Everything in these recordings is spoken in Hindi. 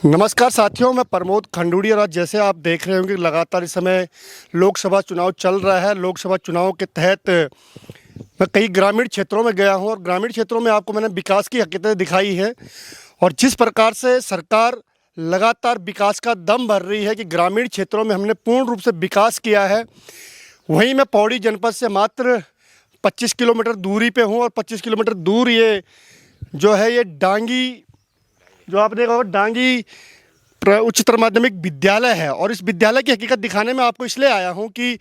नमस्कार साथियों, मैं प्रमोद खंडूड़ी। और जैसे आप देख रहे होंगे लगातार इस समय लोकसभा चुनाव चल रहा है। लोकसभा चुनाव के तहत मैं कई ग्रामीण क्षेत्रों में गया हूं और ग्रामीण क्षेत्रों में आपको मैंने विकास की हकीकतें दिखाई है। और जिस प्रकार से सरकार लगातार विकास का दम भर रही है कि ग्रामीण क्षेत्रों में हमने पूर्ण रूप से विकास किया है, वहीं मैं पौड़ी जनपद से मात्र 25 किलोमीटर दूरी पे हूँ। और 25 किलोमीटर दूर ये जो है ये डांगी, जो आपने देखा होगा डांगी उच्चतर माध्यमिक विद्यालय है। और इस विद्यालय की हकीकत दिखाने में आपको इसलिए आया हूं कि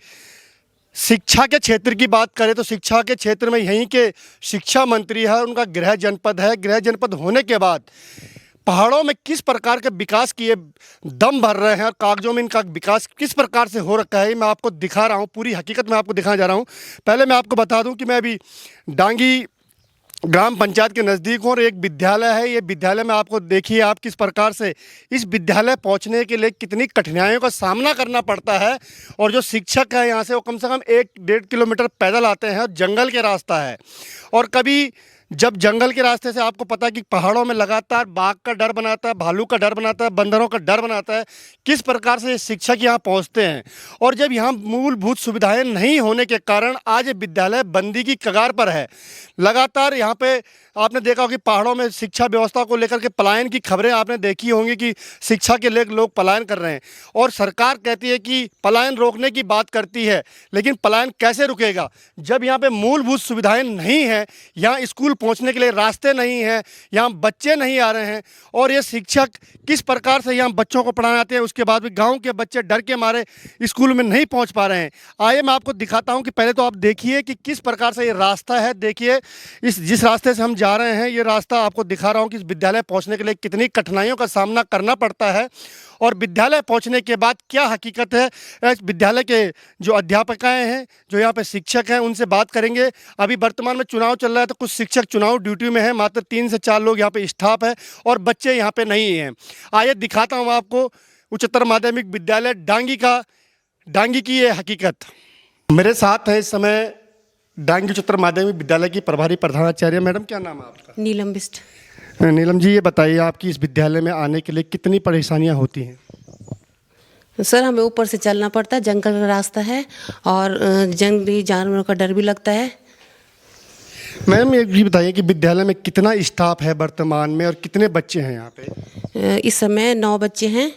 शिक्षा के क्षेत्र की बात करें तो शिक्षा के क्षेत्र में यहीं के शिक्षा मंत्री है, उनका गृह जनपद है। गृह जनपद होने के बाद पहाड़ों में किस प्रकार के विकास किए दम भर रहे हैं और कागजों में इनका विकास किस प्रकार से हो रखा है, मैं आपको दिखा रहा हूँ। पूरी हकीकत मैं आपको दिखाने जा रहा हूँ। पहले मैं आपको बता दूँ कि मैं अभी डांगी ग्राम पंचायत के नज़दीक हूँ और एक विद्यालय है। ये विद्यालय में आपको देखिए आप किस प्रकार से इस विद्यालय पहुँचने के लिए कितनी कठिनाइयों का सामना करना पड़ता है। और जो शिक्षक है यहाँ से वो कम से कम 1-1.5 किलोमीटर पैदल आते हैं और जंगल के रास्ता है। और कभी जब जंगल के रास्ते से आपको पता है कि पहाड़ों में लगातार बाघ का डर बनाता है, भालू का डर बनाता है, बंदरों का डर बनाता है, किस प्रकार से ये शिक्षक यहाँ पहुँचते हैं। और जब यहाँ मूलभूत सुविधाएं नहीं होने के कारण आज ये विद्यालय बंदी की कगार पर है। लगातार यहाँ पे आपने देखा होगा कि पहाड़ों में शिक्षा व्यवस्था को लेकर के पलायन की खबरें आपने देखी होंगी कि शिक्षा के लिए लोग पलायन कर रहे हैं। और सरकार कहती है कि पलायन रोकने की बात करती है, लेकिन पलायन कैसे रुकेगा जब यहाँ पे मूलभूत सुविधाएं नहीं हैं, यहाँ स्कूल पहुँचने के लिए रास्ते नहीं हैं, यहाँ बच्चे नहीं आ रहे हैं। और ये शिक्षक किस प्रकार से यहाँ बच्चों को पढ़ाने आते हैं, उसके बाद भी गाँव के बच्चे डर के मारे स्कूल में नहीं पहुँच पा रहे हैं। आइए मैं आपको दिखाता हूँ कि पहले तो आप देखिए कि किस प्रकार से ये रास्ता है। देखिए इस जिस रास्ते से हम जा रहे हैं, ये रास्ता आपको दिखा रहा हूँ कि इस विद्यालय पहुँचने के लिए कितनी कठिनाइयों का सामना करना पड़ता है और विद्यालय पहुँचने के बाद क्या हकीकत है। इस विद्यालय के जो अध्यापकाएँ हैं, जो यहाँ पे शिक्षक हैं, उनसे बात करेंगे। अभी वर्तमान में चुनाव चल रहा है तो कुछ शिक्षक चुनाव ड्यूटी में हैं, मात्र 3 से 4 लोग यहाँ पे स्टाफ है और बच्चे यहाँ पे नहीं हैं। आइए दिखाता हूँ आपको उच्चतर माध्यमिक विद्यालय डांगी की ये हकीकत। मेरे साथ है इस समय डांगी उच्चतर माध्यमिक विद्यालय की प्रभारी प्रधानाचार्य। मैडम क्या नाम है आपका? नीलम बिस्ट। नीलम जी, ये बताइए आपकी इस विद्यालय में आने के लिए कितनी परेशानियां होती हैं? सर हमें ऊपर से चलना पड़ता है, जंगल का रास्ता है और जंगली जानवरों का डर भी लगता है। मैम ये भी बताइए कि विद्यालय में कितना स्टाफ है वर्तमान में और कितने बच्चे हैं यहाँ पे? इस समय 9 बच्चे हैं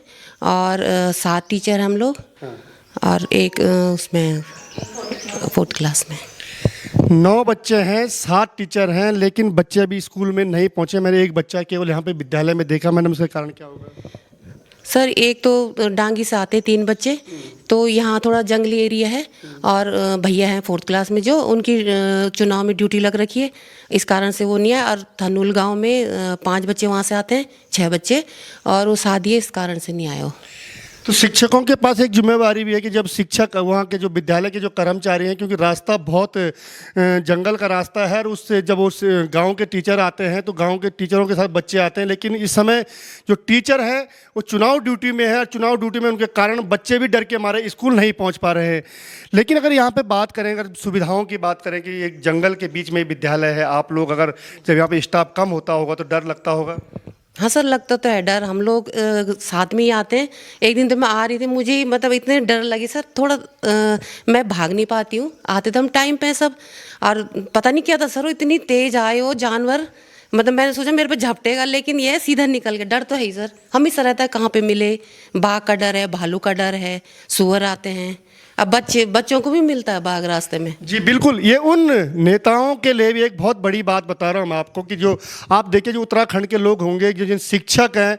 और 7 टीचर हम लोग। हाँ। और एक उसमें 4th क्लास में 9 बच्चे हैं, 7 टीचर हैं, लेकिन बच्चे अभी स्कूल में नहीं पहुँचे। मैंने एक बच्चा केवल यहाँ पे विद्यालय में देखा। मैडम उसका कारण क्या होगा? सर एक तो डांगी से आते 3 बच्चे, तो यहाँ थोड़ा जंगली एरिया है और भैया हैं 4th क्लास में जो उनकी चुनाव में ड्यूटी लग रखी है, इस कारण से वो नहीं आए। और थनूल गांव में 5 बच्चे वहाँ से आते हैं, 6 बच्चे, और वो शादी है, इस कारण से नहीं आए हो। तो शिक्षकों के पास एक जिम्मेवारी भी है कि जब शिक्षक वहाँ के जो विद्यालय के जो कर्मचारी हैं, क्योंकि रास्ता बहुत जंगल का रास्ता है और उससे जब उस गांव के टीचर आते हैं तो गांव के टीचरों के साथ बच्चे आते हैं। लेकिन इस समय जो टीचर हैं वो चुनाव ड्यूटी में है और चुनाव ड्यूटी में उनके कारण बच्चे भी डर के मारे स्कूल नहीं पहुँच पा रहे हैं। लेकिन अगर यहाँ पर बात करें, अगर सुविधाओं की बात करें कि एक जंगल के बीच में विद्यालय है, आप लोग अगर जब यहाँ पर स्टाफ कम होता होगा तो डर लगता होगा? हाँ सर, लगता तो है डर। हम लोग साथ में ही आते हैं। एक दिन तो मैं आ रही थी, मुझे मतलब इतने डर लगी सर, थोड़ा मैं भाग नहीं पाती हूँ। आते तो हम टाइम पे सब, और पता नहीं क्या था सर, वो इतनी तेज आए वो जानवर, मतलब मैंने सोचा मेरे पे झपटेगा, लेकिन ये सीधा निकल गया। डर तो है ही सर, हमेशा रहता है कहाँ पे मिले। बाघ का डर है, भालू का डर है, सुअर आते हैं, अब बच्चों को भी मिलता है बाघ रास्ते में। जी बिल्कुल, ये उन नेताओं के लिए भी एक बहुत बड़ी बात बता रहा हूँ मैं आपको कि जो आप देखिए जो उत्तराखंड के लोग होंगे, जो जिन शिक्षक हैं,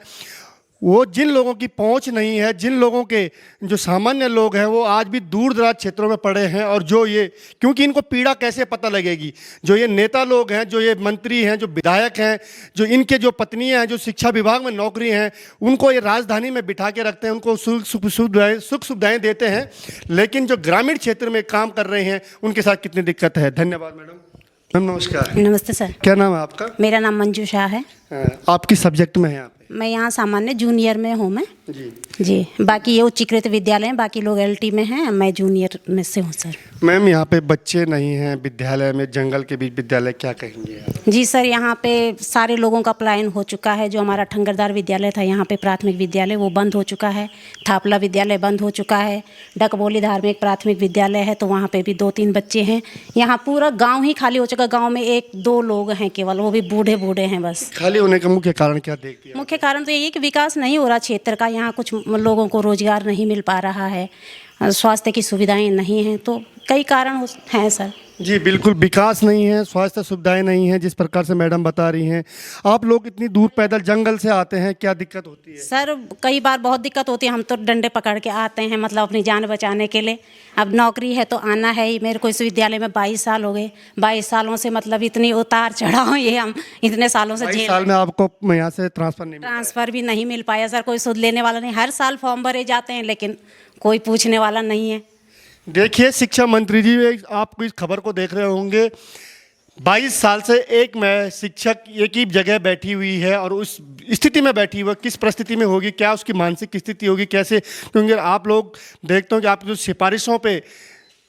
वो जिन लोगों की पहुंच नहीं है, जिन लोगों के जो सामान्य लोग हैं वो आज भी दूर दराज क्षेत्रों में पड़े हैं। और जो ये, क्योंकि इनको पीड़ा कैसे पता लगेगी, जो ये नेता लोग हैं, जो ये मंत्री हैं, जो विधायक हैं, जो इनके जो पत्नियां हैं, जो शिक्षा विभाग में नौकरी हैं, उनको ये राजधानी में बिठा के रखते हैं, उनको सुख सुविधाएँ देते हैं, लेकिन जो ग्रामीण क्षेत्र में काम कर रहे हैं उनके साथ कितनी दिक्कत है। धन्यवाद मैडम। मैम नमस्कार। नमस्ते सर। क्या नाम है आपका? मेरा नाम मंजू शाह है। आप किस सब्जेक्ट में हैं यहाँ पे? मैं यहाँ सामान्य जूनियर में हूँ मैं जी जी। बाकी ये उच्चीकृत विद्यालय हैं, बाकी लोग एलटी में हैं, मैं जूनियर में से हूँ सर। मैम, यहाँ पे बच्चे नहीं हैं विद्यालय में, जंगल के बीच विद्यालय, क्या कहेंगे आप? जी सर, यहाँ पे सारे लोगों का पलायन हो चुका है। जो हमारा ठंगरदार विद्यालय था यहाँ पे प्राथमिक विद्यालय, वो बंद हो चुका है। थापला विद्यालय बंद हो चुका है। डकबोली धार्मिक प्राथमिक विद्यालय है, तो वहाँ पे भी 2-3 बच्चे हैं। यहाँ पूरा गांव ही खाली हो चुका। गांव में 1-2 लोग हैं केवल, वो भी बूढ़े बूढ़े हैं बस। खाली होने का मुख्य कारण क्या देखती है? मुख्य कारण तो यही है कि विकास नहीं हो रहा क्षेत्र का। यहाँ कुछ लोगों को रोजगार नहीं मिल पा रहा है, स्वास्थ्य की सुविधाएं नहीं हैं, तो कई कारण हैं सर। जी बिल्कुल, विकास नहीं है, स्वास्थ्य सुविधाएं नहीं हैं, जिस प्रकार से मैडम बता रही हैं। आप लोग इतनी दूर पैदल जंगल से आते हैं, क्या दिक्कत होती है? सर कई बार बहुत दिक्कत होती है। हम तो डंडे पकड़ के आते हैं, मतलब अपनी जान बचाने के लिए। अब नौकरी है तो आना है ही। मेरे को इस विद्यालय में 22 साल हो गए। 22 सालों से मतलब इतनी उतार चढ़ाव ये हम इतने सालों से 22 साल में आपको यहाँ से ट्रांसफर नहीं मिला? ट्रांसफ़र भी नहीं मिल पाया सर। कोई सुध लेने वाला नहीं। हर साल फॉर्म भरे जाते हैं, लेकिन कोई पूछने वाला नहीं है। देखिए, शिक्षा मंत्री जी, आपको इस खबर को देख रहे होंगे, 22 साल से एक मैं शिक्षक एक ही जगह बैठी हुई है, और उस स्थिति में बैठी हुई, किस परिस्थिति में होगी, क्या उसकी मानसिक स्थिति होगी, कैसे, क्योंकि आप लोग देखते हो कि आप जो सिफारिशों पे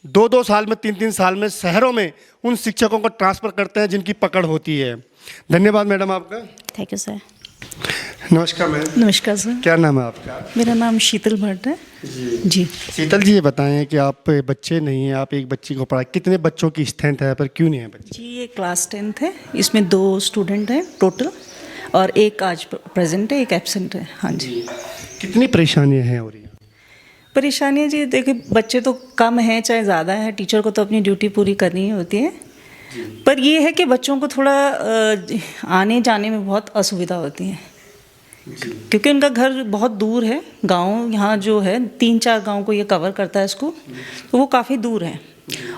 2-2 साल में, 3-3 साल में शहरों में उन शिक्षकों को ट्रांसफ़र करते हैं जिनकी पकड़ होती है। धन्यवाद मैडम आपका। Thank you sir. नमस्कार मैम। नमस्कार सर, क्या नाम है आपका? मेरा नाम शीतल भट्ट है जी। शीतल जी, ये बताएं कि आप बच्चे नहीं हैं, आप एक बच्ची को पढ़ा, कितने बच्चों की स्ट्रेंथ है पर, क्यों नहीं है बच्चे? जी, ये क्लास 10th है, इसमें 2 स्टूडेंट हैं टोटल, और एक आज प्रेजेंट है, एक एब्सेंट है। हाँ जी। कितनी परेशानियां हैं हो रही हैं? परेशानियाँ जी देखिए, बच्चे तो कम हैं चाहे ज़्यादा है, टीचर को तो अपनी ड्यूटी पूरी करनी ही होती है। पर ये है कि बच्चों को थोड़ा आने जाने में बहुत असुविधा होती है, क्योंकि उनका घर बहुत दूर है। गांव यहाँ जो है 3-4 गांव को ये कवर करता है इसको, तो वो काफ़ी दूर है,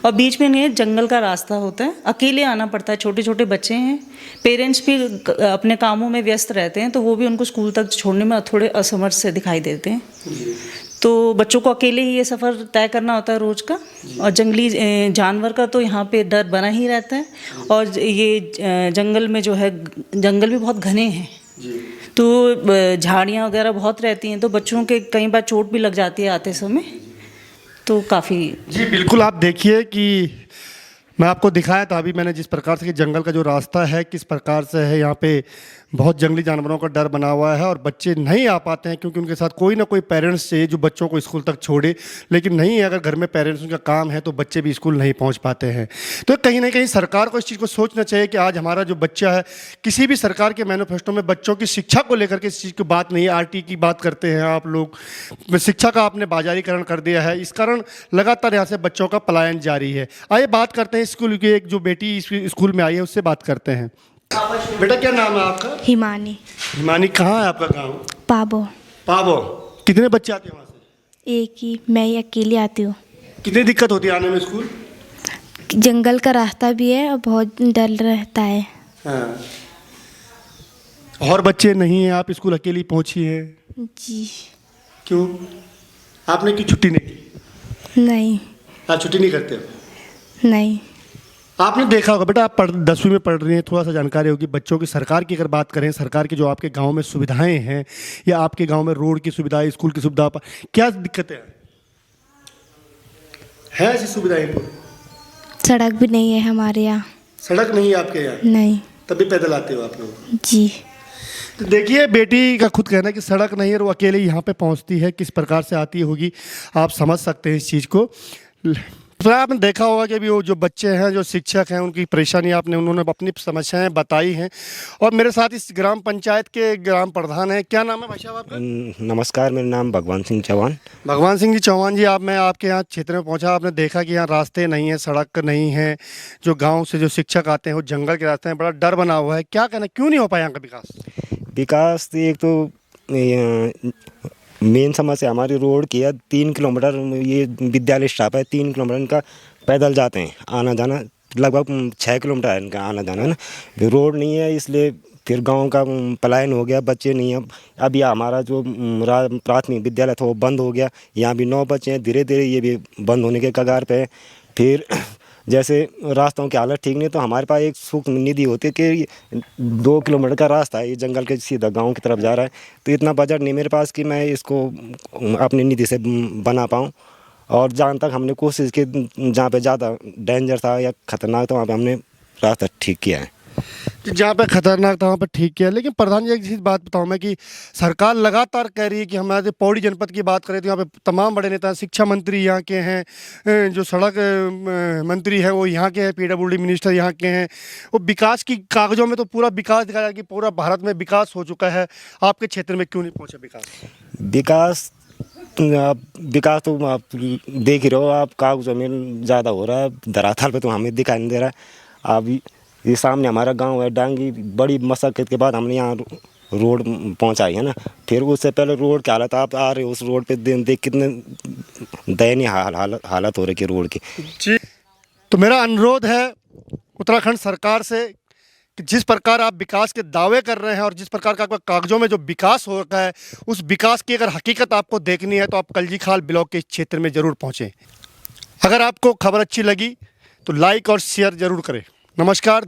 और बीच में नहीं जंगल का रास्ता होता है, अकेले आना पड़ता है। छोटे छोटे बच्चे हैं, पेरेंट्स भी अपने कामों में व्यस्त रहते हैं, तो वो भी उनको स्कूल तक छोड़ने में थोड़े असमर्थ से दिखाई देते हैं। तो बच्चों को अकेले ही ये सफ़र तय करना होता है रोज़ का, और जंगली जानवर का तो यहाँ पे डर बना ही रहता है। और ये जंगल में जो है, जंगल भी बहुत घने हैं, तो झाड़ियाँ वगैरह बहुत रहती हैं, तो बच्चों के कई बार चोट भी लग जाती है आते समय, तो काफ़ी। जी बिल्कुल, आप देखिए कि मैं आपको दिखाया था अभी मैंने जिस प्रकार से कि जंगल का जो रास्ता है किस प्रकार से है, यहाँ पे बहुत जंगली जानवरों का डर बना हुआ है, और बच्चे नहीं आ पाते हैं क्योंकि उनके साथ कोई ना कोई पेरेंट्स चाहिए जो बच्चों को स्कूल तक छोड़े। लेकिन नहीं है, अगर घर में पेरेंट्स उनका काम है तो बच्चे भी स्कूल नहीं पहुंच पाते हैं। तो कहीं ना कहीं सरकार को इस चीज़ को सोचना चाहिए कि आज हमारा जो बच्चा है, किसी भी सरकार के मैनिफेस्टो में बच्चों की शिक्षा को लेकर के इस चीज़ की बात नहीं है। आरटी की बात करते हैं आप लोग, शिक्षा का आपने बाजारीकरण कर दिया है, इस कारण लगातार यहाँ से बच्चों का पलायन जारी है। आइए बात करते हैं स्कूल की, एक जो बेटी स्कूल में आई है उससे बात करते हैं। बेटा, क्या नाम है आपका? हिमानी। हिमानी, कहाँ है आपका गांव? पाबो। पाबो। कितने बच्चे आते हैं वहाँ से? एक ही, मैं ही अकेली आती हूँ। कितनी दिक्कत होती है आने में स्कूल? जंगल का रास्ता भी है और बहुत डर रहता है। हाँ। और बच्चे नहीं हैं, आप स्कूल अकेली पहुँची हैं? जी। क्यों? आपने क्यों छुट्टी नहीं की? नहीं। आप छुट्टी नहीं करते हो? नहीं। आपने देखा होगा बेटा, आप 10वीं में पढ़ रही हैं, थोड़ा सा जानकारी होगी बच्चों की। सरकार की अगर बात करें, सरकार की जो आपके गांव में सुविधाएं हैं, या आपके गांव में रोड की सुविधा, स्कूल की सुविधा, क्या दिक्कतें हैं ऐसी सुविधाएं? सड़क भी नहीं है हमारे यहाँ। सड़क नहीं है आपके यहाँ? नहीं। तभी पैदल आते हो आप लोग? जी। तो देखिए, बेटी का खुद कहना है कि सड़क नहीं है और वो अकेले यहाँ पे पहुँचती है, किस प्रकार से आती होगी आप समझ सकते हैं इस चीज़ को। तो आपने देखा होगा कि अभी वो जो बच्चे हैं, जो शिक्षक हैं, उनकी परेशानी उन्होंने अपनी समस्याएं बताई हैं। और मेरे साथ इस ग्राम पंचायत के ग्राम प्रधान हैं। क्या नाम है भाई साहब आपका? नमस्कार, मेरा नाम भगवान सिंह चौहान। भगवान सिंह जी चौहान जी, मैं आपके यहाँ क्षेत्र में पहुँचा, आपने देखा कि यहाँ रास्ते नहीं हैं, सड़क नहीं है, जो गाँव से जो शिक्षक आते हैं वो जंगल के रास्ते हैं, बड़ा डर बना हुआ है। क्या कहना, क्यों नहीं हो पाया यहाँ का विकास? विकास एक तो मेन समस्या हमारी रोड की है। 3 किलोमीटर ये विद्यालय स्टाफ है, 3 किलोमीटर इनका पैदल जाते हैं, आना जाना लगभग 6 किलोमीटर है इनका आना जाना ना। रोड नहीं है, इसलिए फिर गांव का पलायन हो गया, बच्चे नहीं हैं। अब यह हमारा जो प्राथमिक विद्यालय था वो बंद हो गया, यहाँ भी 9 बच्चे हैं, धीरे धीरे ये भी बंद होने के कगार पे है। फिर जैसे रास्तों की हालत ठीक नहीं, तो हमारे पास एक सुख निधि होती है कि 2 किलोमीटर का रास्ता है, ये जंगल के सीधा गांव की तरफ जा रहा है, तो इतना बजट नहीं मेरे पास कि मैं इसको अपनी निधि से बना पाऊँ। और जहाँ तक हमने कोशिश की, जहाँ पे ज़्यादा डेंजर था या ख़तरनाक था वहाँ पे हमने रास्ता ठीक किया है। जहाँ पे खतरनाक था वहाँ पे ठीक किया। लेकिन प्रधान जी एक चीज़ बात बताऊँ मैं कि सरकार लगातार कह रही है कि हमारे पौड़ी जनपद की बात करें तो यहाँ पे तमाम बड़े नेता, शिक्षा मंत्री यहाँ के हैं, जो सड़क मंत्री है वो यहाँ के हैं, PWD मिनिस्टर यहाँ के हैं। वो विकास की कागज़ों में तो पूरा विकास दिखाया जा रहा है कि पूरा भारत में विकास हो चुका है, आपके क्षेत्र में क्यों नहीं पहुँचा विकास? विकास तो आप देख ही रहे हो, आप कागजों में ज़्यादा हो रहा है, धरातल पे तो हमें दिखाई नहीं दे रहा है। अब ये सामने हमारा गांव है डांगी, बड़ी मशक्क़त के बाद हमने यहाँ रोड पहुँचाई है ना। फिर उससे पहले रोड की हालत, आप आ रहे हो उस रोड पे देख कितने दयनीय हालत हो रही है रोड की। जी, तो मेरा अनुरोध है उत्तराखंड सरकार से कि जिस प्रकार आप विकास के दावे कर रहे हैं और जिस प्रकार का आपका कागजों में जो विकास हो रखा है, उस विकास की अगर हकीकत आपको देखनी है तो आप कलजी खाल ब्लॉक के इस क्षेत्र में ज़रूर पहुँचें। अगर आपको खबर अच्छी लगी तो लाइक और शेयर ज़रूर करें। नमस्कार।